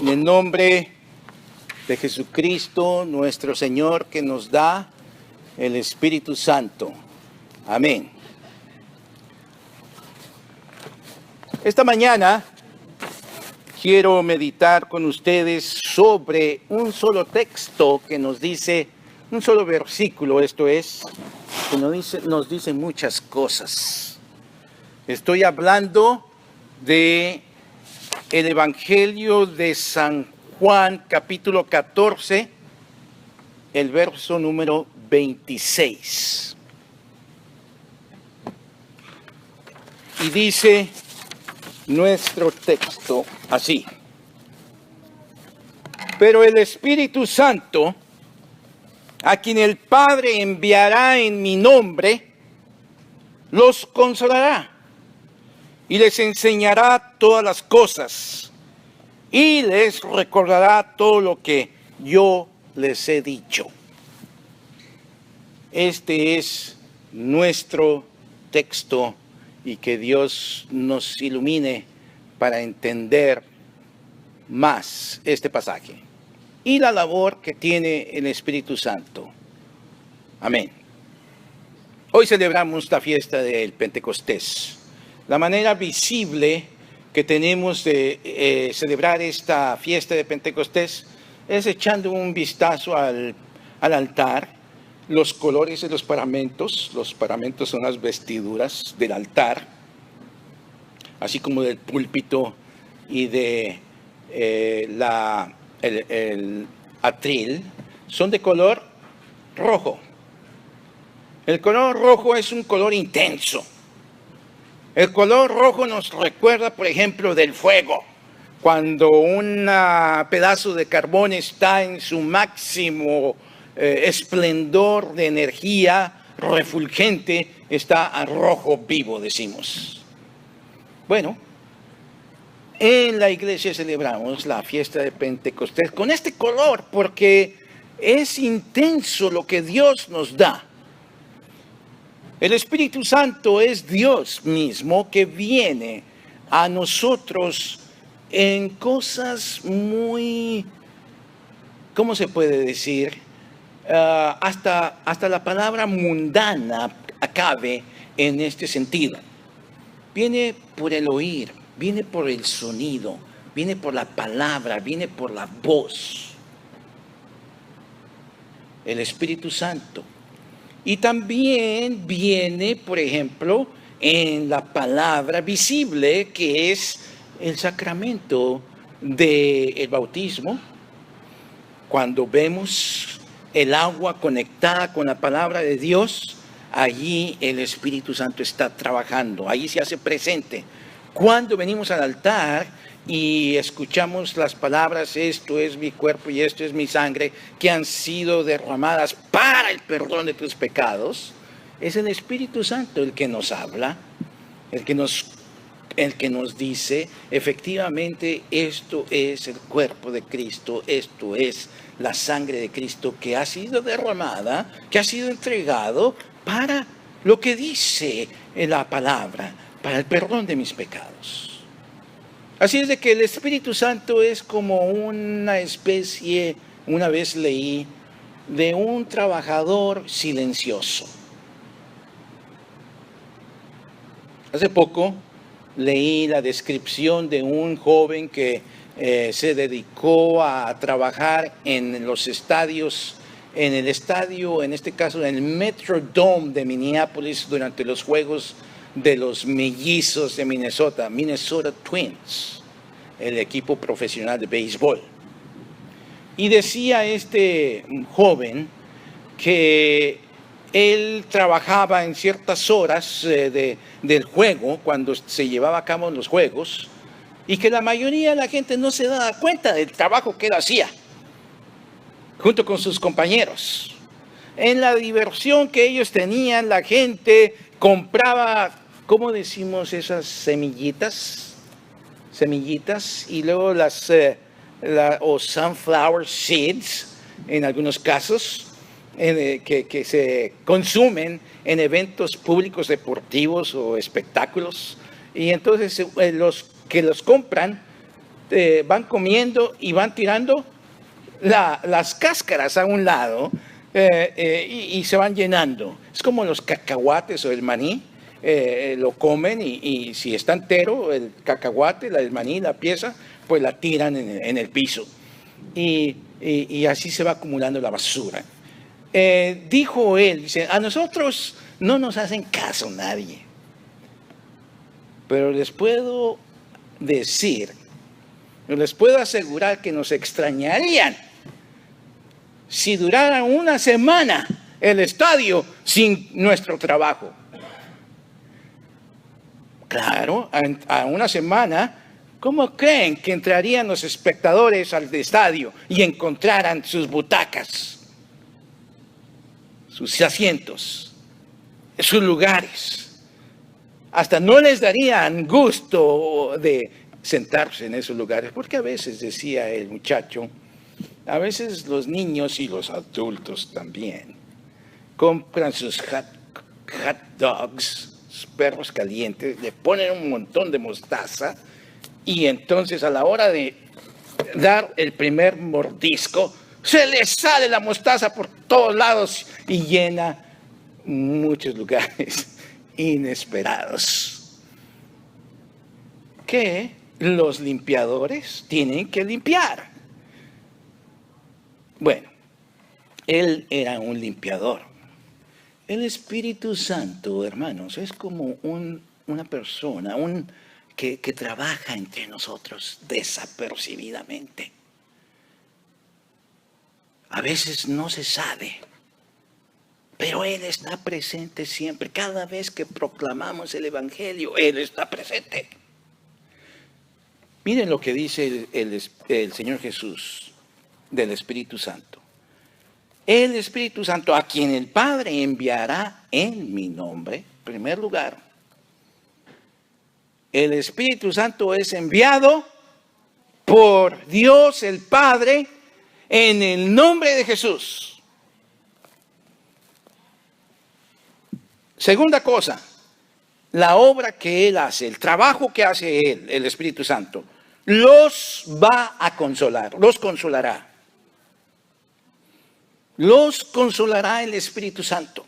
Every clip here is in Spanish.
En el nombre de Jesucristo, nuestro Señor, que nos da el Espíritu Santo. Amén. Esta mañana quiero meditar con ustedes sobre un solo texto que nos dice, un solo versículo, esto es, que nos dice muchas cosas. Estoy hablando de el Evangelio de San Juan, capítulo 14, el verso número 26. Y dice nuestro texto así: pero el Espíritu Santo, a quien el Padre enviará en mi nombre, los consolará y les enseñará todas las cosas y les recordará todo lo que yo les he dicho. Este es nuestro texto, y que Dios nos ilumine para entender más este pasaje y la labor que tiene el Espíritu Santo. Amén. Hoy celebramos la fiesta del Pentecostés. La manera visible que tenemos de celebrar esta fiesta de Pentecostés es echando un vistazo al altar, los colores de los paramentos. Los paramentos son las vestiduras del altar, así como del púlpito y de el atril, son de color rojo. El color rojo es un color intenso. El color rojo nos recuerda, por ejemplo, del fuego. Cuando un pedazo de carbón está en su máximo esplendor de energía refulgente, está a rojo vivo, decimos. Bueno, en la iglesia celebramos la fiesta de Pentecostés con este color porque es intenso lo que Dios nos da. El Espíritu Santo es Dios mismo que viene a nosotros en cosas muy, ¿cómo se puede decir? Hasta la palabra mundana cabe en este sentido. Viene por el oír, viene por el sonido, viene por la palabra, viene por la voz. El Espíritu Santo. Y también viene, por ejemplo, en la palabra visible, que es el sacramento del bautismo. Cuando vemos el agua conectada con la palabra de Dios, allí el Espíritu Santo está trabajando, allí se hace presente. Cuando venimos al altar y escuchamos las palabras, esto es mi cuerpo y esto es mi sangre, que han sido derramadas para el perdón de tus pecados, es el Espíritu Santo el que nos habla, el que nos dice, efectivamente, esto es el cuerpo de Cristo, esto es la sangre de Cristo que ha sido derramada, que ha sido entregado para lo que dice en la palabra, para el perdón de mis pecados. Así es de que el Espíritu Santo es como una especie, una vez leí, de un trabajador silencioso. Hace poco leí la descripción de un joven que se dedicó a trabajar en los estadios, en el estadio, en este caso en el Metrodome de Minneapolis, durante los Juegos de los Mellizos de Minnesota Twins, el equipo profesional de béisbol. Y decía este joven que él trabajaba en ciertas horas del juego, cuando se llevaba a cabo los juegos, y que la mayoría de la gente no se daba cuenta del trabajo que él hacía, junto con sus compañeros. En la diversión que ellos tenían, la gente compraba, ¿cómo decimos esas semillitas? Y luego o sunflower seeds, en algunos casos, que se consumen en eventos públicos deportivos o espectáculos. Y entonces los que los compran van comiendo y van tirando las cáscaras a un lado y se van llenando. Es como los cacahuates o el maní. Lo comen y si está entero el cacahuate, el maní, la pieza, pues la tiran en el piso. Y así se va acumulando la basura. Dijo él, dice, a nosotros no nos hacen caso nadie. Pero les puedo decir, les puedo asegurar que nos extrañarían si durara una semana el estadio sin nuestro trabajo. Claro, a una semana, ¿cómo creen que entrarían los espectadores al estadio y encontraran sus butacas, sus asientos, sus lugares? Hasta no les darían gusto de sentarse en esos lugares, porque a veces, decía el muchacho, a veces los niños y los adultos también compran sus hot dogs, perros calientes, le ponen un montón de mostaza y entonces a la hora de dar el primer mordisco se les sale la mostaza por todos lados y llena muchos lugares inesperados que los limpiadores tienen que limpiar. Bueno, él era un limpiador. El Espíritu Santo, hermanos, es como una persona que trabaja entre nosotros desapercibidamente. A veces no se sabe, pero Él está presente siempre. Cada vez que proclamamos el Evangelio, Él está presente. Miren lo que dice el Señor Jesús del Espíritu Santo. El Espíritu Santo, a quien el Padre enviará en mi nombre, en primer lugar, el Espíritu Santo es enviado por Dios el Padre en el nombre de Jesús. Segunda cosa, la obra que Él hace, el trabajo que hace Él, el Espíritu Santo, los va a consolar, los consolará. Los consolará el Espíritu Santo.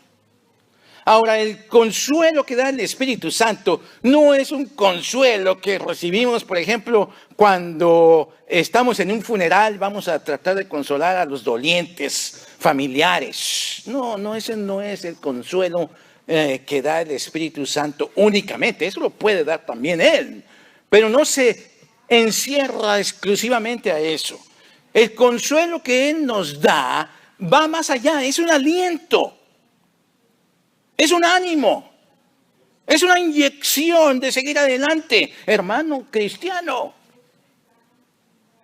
Ahora, el consuelo que da el Espíritu Santo no es un consuelo que recibimos, por ejemplo, cuando estamos en un funeral, vamos a tratar de consolar a los dolientes familiares. No, ese no es el consuelo que da el Espíritu Santo únicamente. Eso lo puede dar también Él, pero no se encierra exclusivamente a eso. El consuelo que Él nos da va más allá, es un aliento, es un ánimo, es una inyección de seguir adelante. Hermano cristiano,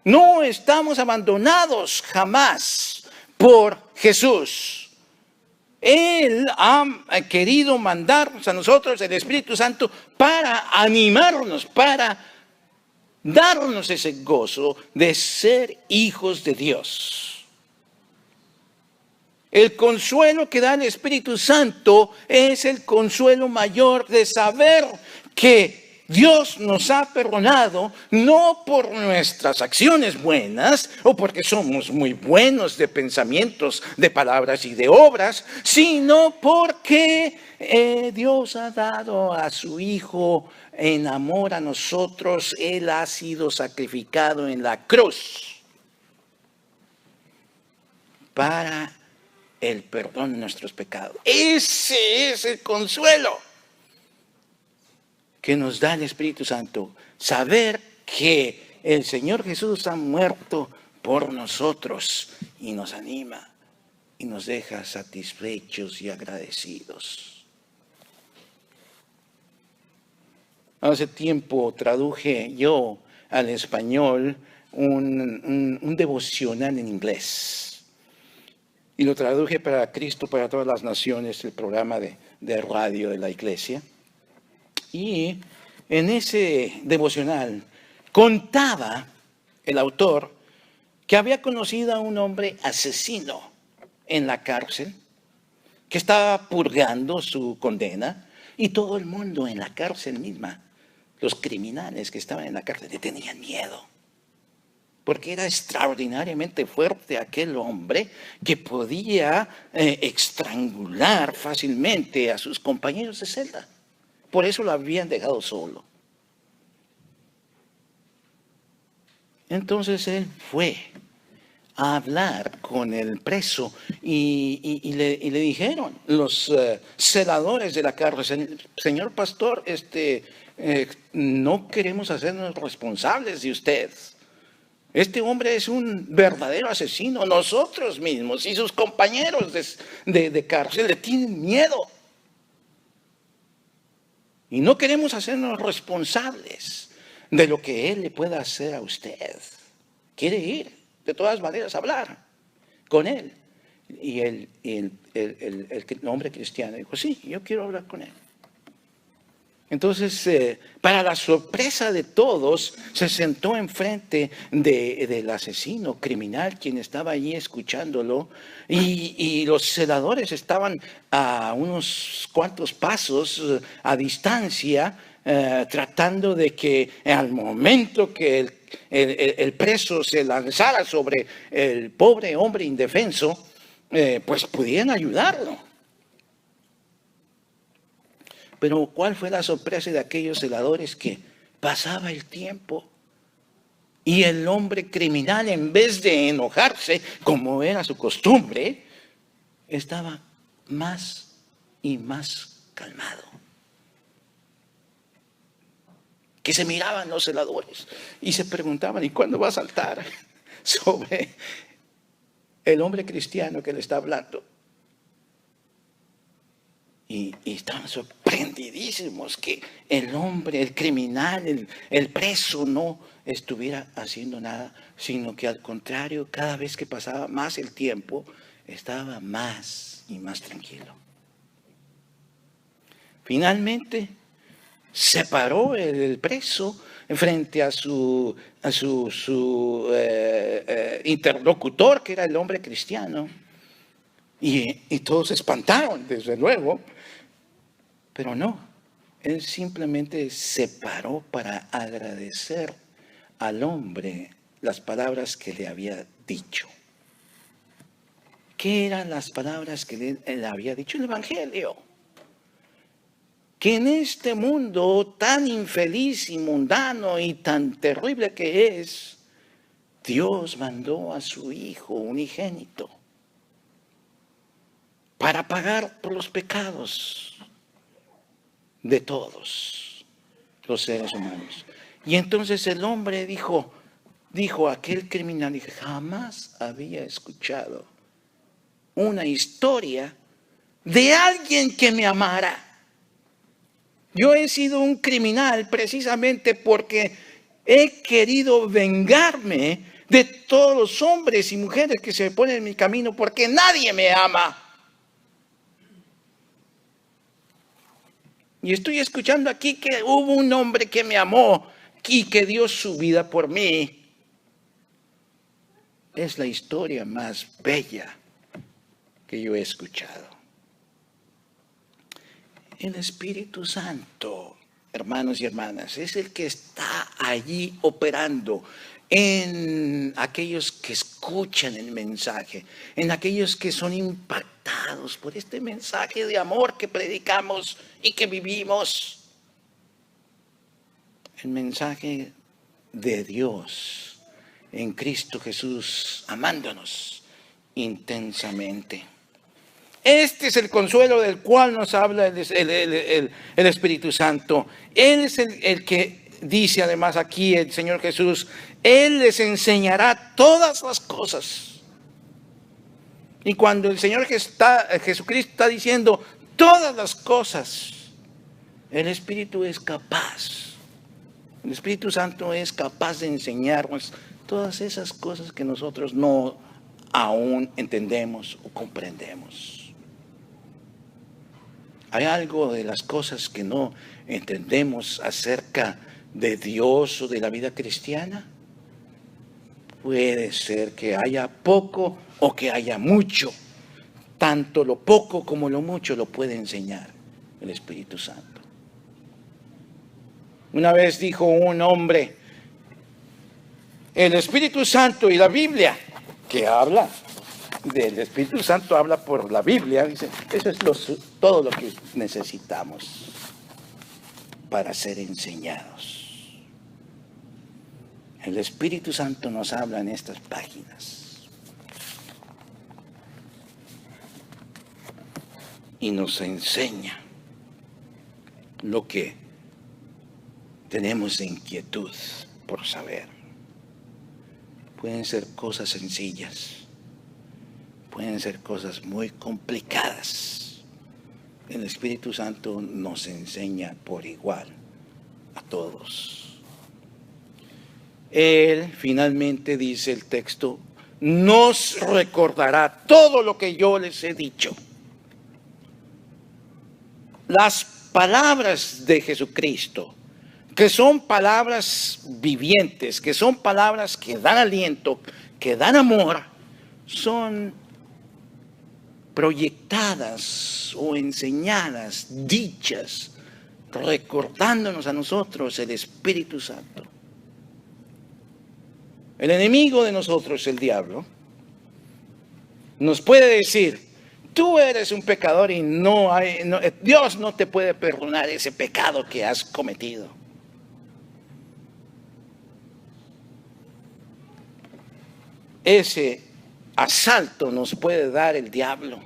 no estamos abandonados jamás por Jesús. Él ha querido mandarnos a nosotros el Espíritu Santo para animarnos, para darnos ese gozo de ser hijos de Dios. El consuelo que da el Espíritu Santo es el consuelo mayor de saber que Dios nos ha perdonado no por nuestras acciones buenas o porque somos muy buenos de pensamientos, de palabras y de obras, sino porque Dios ha dado a su Hijo en amor a nosotros. Él ha sido sacrificado en la cruz para el perdón de nuestros pecados. Ese es el consuelo que nos da el Espíritu Santo. Saber que el Señor Jesús ha muerto por nosotros y nos anima y nos deja satisfechos y agradecidos. Hace tiempo traduje yo al español un devocional en inglés. Y lo traduje para Cristo, para todas las naciones, el programa de radio de la iglesia. Y en ese devocional contaba el autor que había conocido a un hombre asesino en la cárcel, que estaba purgando su condena, y todo el mundo en la cárcel misma, los criminales que estaban en la cárcel, le tenían miedo. porque era extraordinariamente fuerte aquel hombre que podía estrangular fácilmente a sus compañeros de celda. Por eso lo habían dejado solo. Entonces él fue a hablar con el preso y le dijeron los celadores de la cárcel: señor pastor, no queremos hacernos responsables de usted. Este hombre es un verdadero asesino. Nosotros mismos y sus compañeros de cárcel le tienen miedo. Y no queremos hacernos responsables de lo que él le pueda hacer a usted. Quiere ir, de todas maneras, a hablar con él. Y el hombre cristiano dijo: sí, yo quiero hablar con él. Entonces, para la sorpresa de todos, se sentó enfrente del asesino criminal, quien estaba allí escuchándolo, y los celadores estaban a unos cuantos pasos a distancia, tratando de que al momento que el preso se lanzara sobre el pobre hombre indefenso, pues pudieran ayudarlo. Pero ¿cuál fue la sorpresa de aquellos celadores? Que pasaba el tiempo y el hombre criminal, en vez de enojarse, como era su costumbre, estaba más y más calmado. Que se miraban los celadores y se preguntaban: ¿y cuándo va a saltar sobre el hombre cristiano que le está hablando? Y estaban sorprendidísimos que el hombre, el criminal, el preso no estuviera haciendo nada, sino que al contrario, cada vez que pasaba más el tiempo, estaba más y más tranquilo. Finalmente, se paró el preso frente a su interlocutor, que era el hombre cristiano, y todos se espantaron, desde luego. Pero no, él simplemente se paró para agradecer al hombre las palabras que le había dicho. ¿Qué eran las palabras que le había dicho? El Evangelio. Que en este mundo tan infeliz y mundano y tan terrible que es, Dios mandó a su Hijo unigénito para pagar por los pecados de todos los seres humanos. Y entonces el hombre dijo a aquel criminal: dije, jamás había escuchado una historia de alguien que me amara. Yo he sido un criminal precisamente porque he querido vengarme de todos los hombres y mujeres que se ponen en mi camino, porque nadie me ama. Y estoy escuchando aquí que hubo un hombre que me amó y que dio su vida por mí. Es la historia más bella que yo he escuchado. El Espíritu Santo, hermanos y hermanas, es el que está allí operando en aquellos que escuchan el mensaje, en aquellos que son impactados por este mensaje de amor que predicamos y que vivimos. El mensaje de Dios en Cristo Jesús, amándonos intensamente. Este es el consuelo del cual nos habla el Espíritu Santo. Él es el que dice además aquí el Señor Jesús: Él les enseñará todas las cosas. Y cuando el Señor Jesucristo está diciendo todas las cosas, el Espíritu es capaz. El Espíritu Santo es capaz de enseñarnos todas esas cosas que nosotros no aún entendemos o comprendemos. ¿Hay algo de las cosas que no entendemos acerca de Dios o de la vida cristiana? Puede ser que haya poco o que haya mucho. Tanto lo poco como lo mucho lo puede enseñar el Espíritu Santo. Una vez dijo un hombre El Espíritu Santo y la Biblia, que habla del Espíritu Santo, habla por la Biblia, dice, eso es todo lo que necesitamos para ser enseñados. El Espíritu Santo nos habla en estas páginas y nos enseña lo que tenemos de inquietud por saber. Pueden ser cosas sencillas, pueden ser cosas muy complicadas. El Espíritu Santo nos enseña por igual a todos. Él, finalmente dice el texto, nos recordará todo lo que yo les he dicho. Las palabras de Jesucristo, que son palabras vivientes, que son palabras que dan aliento, que dan amor, son proyectadas o enseñadas, dichas, recordándonos a nosotros el Espíritu Santo. El enemigo de nosotros, el diablo, nos puede decir, tú eres un pecador y Dios no te puede perdonar ese pecado que has cometido. Ese asalto nos puede dar el diablo,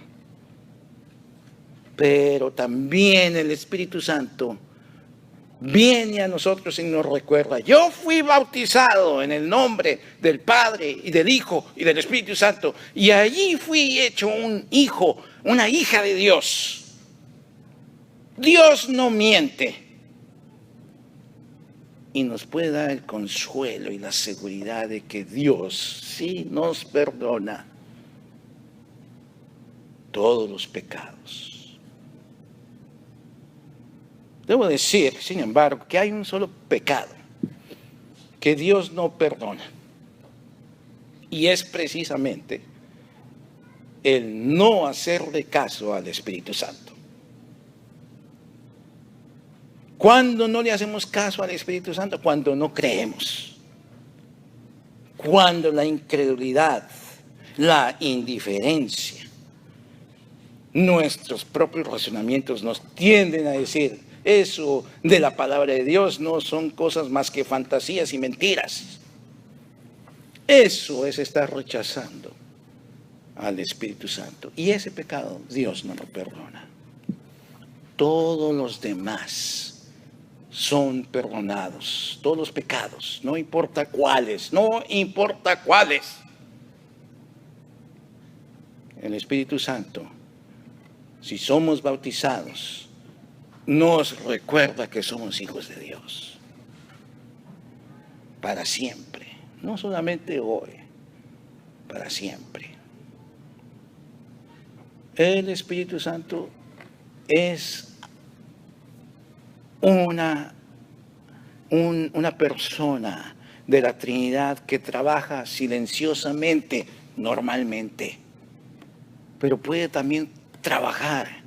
pero también el Espíritu Santo viene a nosotros y nos recuerda, yo fui bautizado en el nombre del Padre y del Hijo y del Espíritu Santo, y allí fui hecho un hijo, una hija de Dios. Dios no miente. Y nos puede dar el consuelo y la seguridad de que Dios sí nos perdona todos los pecados. Debo decir, sin embargo, que hay un solo pecado que Dios no perdona. Y es precisamente el no hacerle caso al Espíritu Santo. ¿Cuándo no le hacemos caso al Espíritu Santo? Cuando no creemos. Cuando la incredulidad, la indiferencia, nuestros propios razonamientos nos tienden a decir, eso de la palabra de Dios no son cosas más que fantasías y mentiras. Eso es estar rechazando al Espíritu Santo. Y ese pecado Dios no lo perdona. Todos los demás son perdonados, todos los pecados, no importa cuáles, no importa cuáles. El Espíritu Santo, si somos bautizados, nos recuerda que somos hijos de Dios para siempre, no solamente hoy, para siempre. El Espíritu Santo es una persona de la Trinidad que trabaja silenciosamente, normalmente, pero puede también trabajar,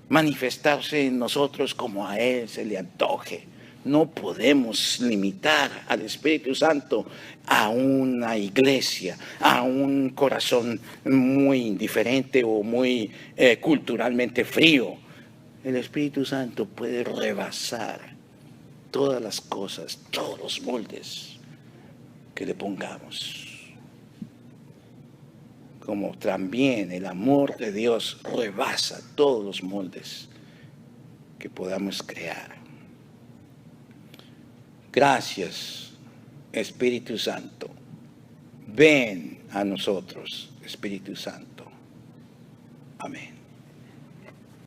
manifestarse en nosotros como a Él se le antoje. No podemos limitar al Espíritu Santo a una iglesia, a un corazón muy indiferente o muy culturalmente frío. El Espíritu Santo puede rebasar todas las cosas, todos los moldes que le pongamos. Como también el amor de Dios rebasa todos los moldes que podamos crear. Gracias, Espíritu Santo. Ven a nosotros, Espíritu Santo. Amén.